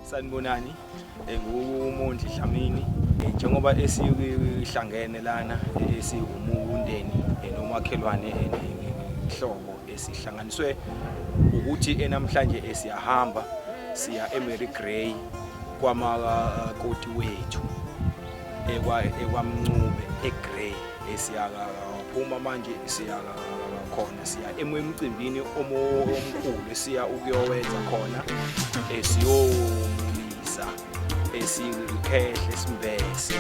Sanibonani, nguMondli Dlamini. Njengoba esihlangene lana esiwumundeni nomakhelwane enhlobo esihlanganiswe ukuthi namhlanje esiyahamba siya eMary Gray kwamakoti wethu ekwamncube eGray esiyaphuma manje khona siya emcimbini omkhulu esiya ukuyowenza khona esiyomlisa esikhehle simbese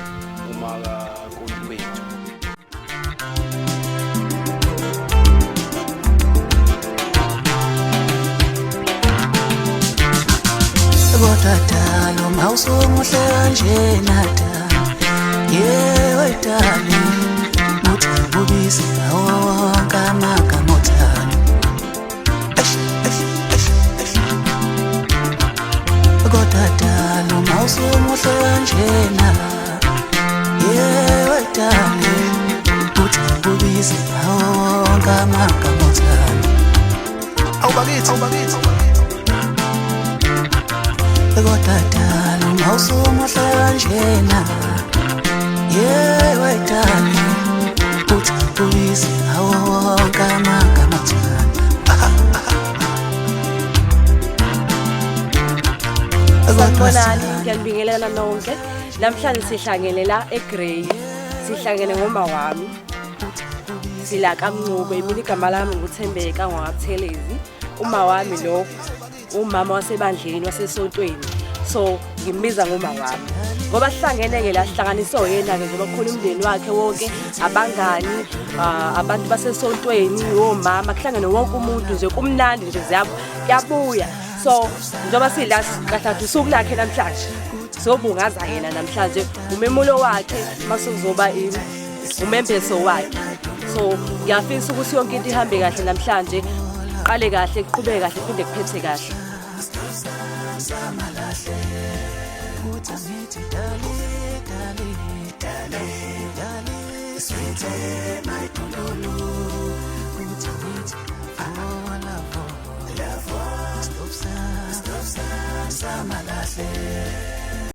umakoti wethu. Kodwa lo mawusomuhle kanje nada yewe darling muthi ubisi ngawo kamagama othando kodwa lo mawusomuhle kanje nada yewe darling muthi ubisi ngawo kamagama othando awubakithi kodwa lo mawusomuhle kanje nada yewe darling uthi ubisi ngawo kamagama othando Sanibonani, ngiyanibingelela nonke. Namhlanje sihlangene la eGray. Sihlangene ngoma wami. Sila kaMncube, mina igama lami nguThembeka ngwaButhelezi. Uma wami lo umama wasebandleni wasesontweni. So ngimbiza ngoma wami. Ngoba sihlangene ke la sihlanganiso yena ke ngoba kukhona umndeni wakhe wonke, abangani, abantu basesontweni, omama, kuhlangene wonke umuntu nje kumnandi nje kuyabuya. So njengoba sila kahlathi usuku lakhe namhlanje sobungaza yena namhlanje umemulo wakhe masukuzoba umembeso wakhe. So ngiyafisa ukuthi yonke into ihambe kahle namhlanje, qale kahle, kuqhubeke kahle, phinde kuphethe kahle. Stop,